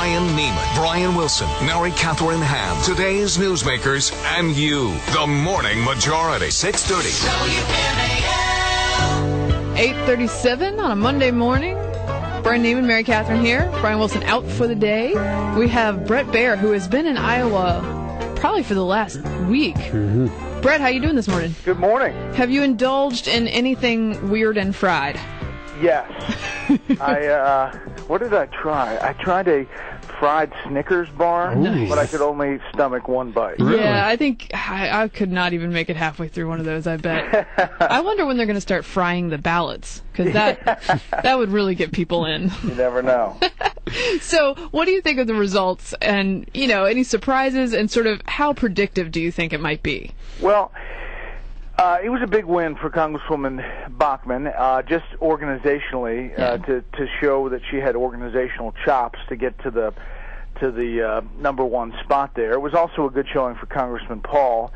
Ryan Neiman, Brian Wilson, Mary Catherine Ham, today's newsmakers, and you. The Morning Majority, 630. WMAL. 8:37 on a Monday morning. Brian Neiman, Mary Catherine here. Brian Wilson out for the day. We have Bret Baier, who has been in Iowa probably for the last week. Bret, how you doing this morning? Good morning. Have you indulged in anything weird and fried? Yes. What did I try? I tried a fried Snickers bar, Nice. but I could only stomach one bite. Really? Yeah, I think I could not even make it halfway through one of those, I bet. I wonder when they're going to start frying the ballots, because that would really get people in. You never know. So what do you think of the results, and, you know, any surprises, and sort of how predictive do you think it might be? Well, it was a big win for Congresswoman Bachmann, just organizationally, to show that she had organizational chops to get to the number one spot there. It was also a good showing for Congressman Paul.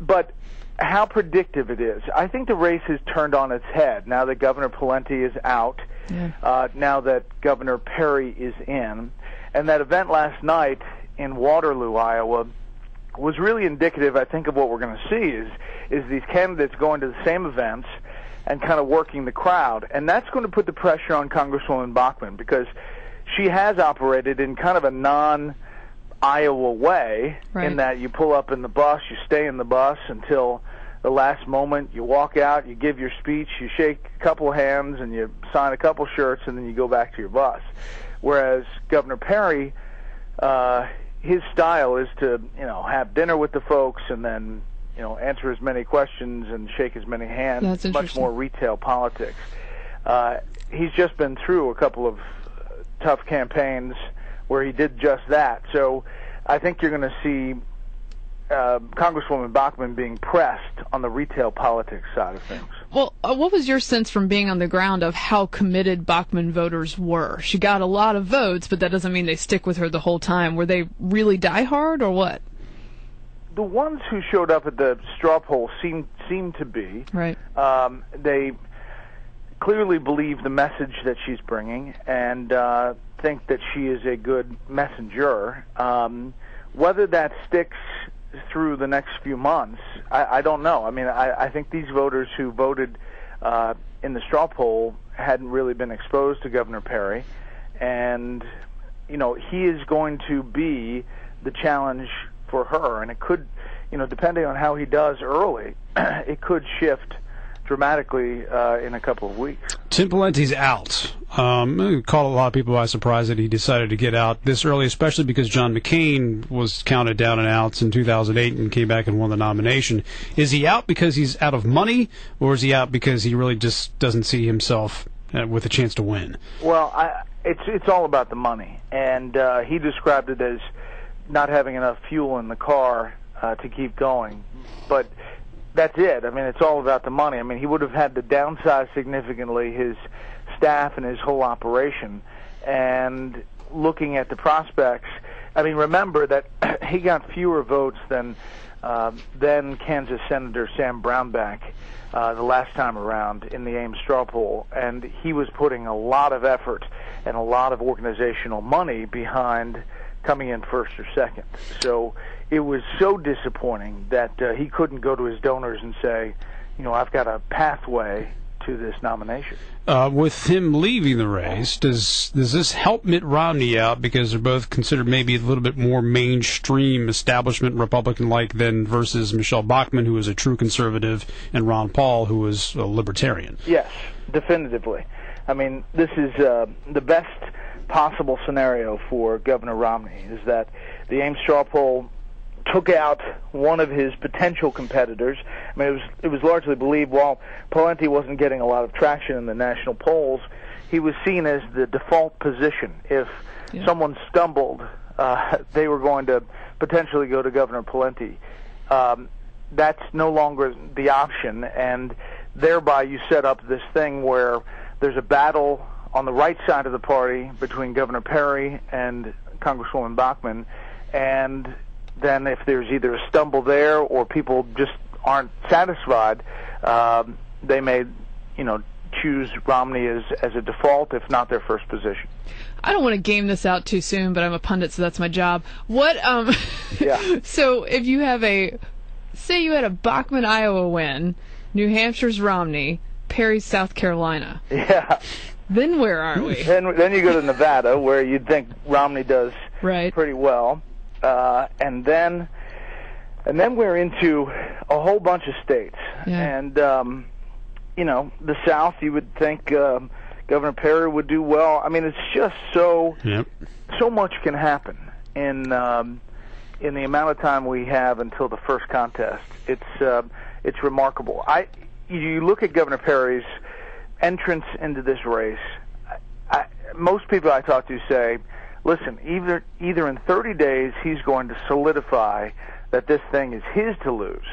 But how predictive it is. I think the race has turned on its head now that Governor Pawlenty is out, now that Governor Perry is in, and that event last night in Waterloo, Iowa, was really indicative, I think, of what we're going to see is these candidates going to the same events and kind of working the crowd. And that's going to put the pressure on Congresswoman Bachmann, because she has operated in kind of a non-Iowa way, in that you pull up in the bus, you stay in the bus until the last moment, you walk out, you give your speech, you shake a couple hands, and you sign a couple shirts, and then you go back to your bus. Whereas Governor Perry, his style is to, have dinner with the folks and then, answer as many questions and shake as many hands. That's much more retail politics. He's just been through a couple of tough campaigns where he did just that. So I think you're going to see Congresswoman Bachmann being pressed on the retail politics side of things. Well, what was your sense from being on the ground of how committed Bachmann voters were? She got a lot of votes, but that doesn't mean they stick with her the whole time. Were they really diehard, or what? The ones who showed up at the straw poll seem to be. Right. They clearly believe the message that she's bringing and think that she is a good messenger. Whether that sticks through the next few months, I don't know. I mean, I think these voters who voted in the straw poll hadn't really been exposed to Governor Perry, and he is going to be the challenge for her, and it could, depending on how he does early, it could shift dramatically in a couple of weeks. Tim Pawlenty's out. It caught a lot of people by surprise that he decided to get out this early, especially because John McCain was counted down and out in 2008 and came back and won the nomination. Is he out because he's out of money, or is he out because he really just doesn't see himself with a chance to win? Well, it's all about the money, and he described it as not having enough fuel in the car to keep going. But that's it. I mean, it's all about the money. I mean, he would have had to downsize significantly his staff and his whole operation. And looking at the prospects, I mean, remember that he got fewer votes than Kansas Senator Sam Brownback the last time around in the Ames straw poll. And he was putting a lot of effort and a lot of organizational money behind coming in first or second. So it was so disappointing that he couldn't go to his donors and say, I've got a pathway to this nomination. With him leaving the race, does this help Mitt Romney out, because they're both considered maybe a little bit more mainstream establishment Republican-like than versus Michele Bachmann, who is a true conservative, and Ron Paul, who is a libertarian? Yes, definitively. I mean, this is the best possible scenario for Governor Romney, is that the Ames straw poll took out one of his potential competitors. I mean, it was largely believed while Pawlenty wasn't getting a lot of traction in the national polls, he was seen as the default position. If someone stumbled, they were going to potentially go to Governor Pawlenty. That's no longer the option, and thereby you set up this thing where there's a battle on the right side of the party between Governor Perry and Congresswoman Bachmann, and then if there's either a stumble there or people just aren't satisfied, they may, choose Romney as a default, if not their first position. I don't want to game this out too soon, but I'm a pundit, so that's my job. What? Yeah. So if you have say you had a Bachmann, Iowa win, New Hampshire's Romney, Perry's South Carolina. Yeah. Then where are we? Then you go to Nevada, where you'd think Romney does pretty well, and then we're into a whole bunch of states, and the South. You would think Governor Perry would do well. I mean, it's just so much can happen in the amount of time we have until the first contest. It's remarkable. You look at Governor Perry's entrance into this race. Most people I talk to say, listen, either in 30 days he's going to solidify that this thing is his to lose,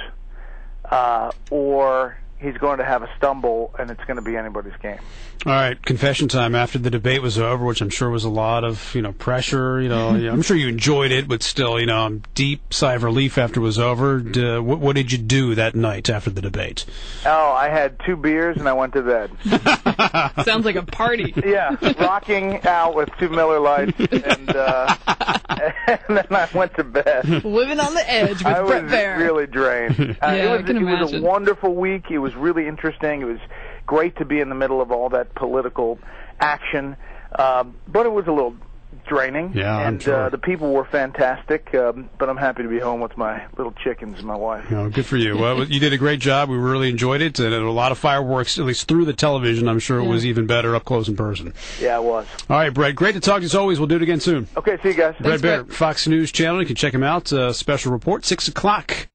or he's going to have a stumble and it's going to be anybody's game. All right, confession time. After the debate was over, which I'm sure was a lot of pressure, I'm sure you enjoyed it, but still, deep sigh of relief after it was over. What did you do that night after the debate? Oh, I had 2 beers and I went to bed. Sounds like a party. Yeah, rocking out with 2 Miller Lights, and then I went to bed. Living on the edge with Bret Baier. I was really drained. I can imagine. It was a wonderful week. It was really interesting. It was great to be in the middle of all that political action, but it was a little draining. Yeah, and I'm sure. The people were fantastic, but I'm happy to be home with my little chickens and my wife. Good for you. Well, you did a great job. We really enjoyed it, and a lot of fireworks, at least through the television. I'm sure it was even better up close in person. Yeah, it was. All right, Brett, great to talk to you as always. We'll do it again soon. Okay, see you guys. Bret Baier, Fox News Channel. You can check him out. Special report, 6 o'clock.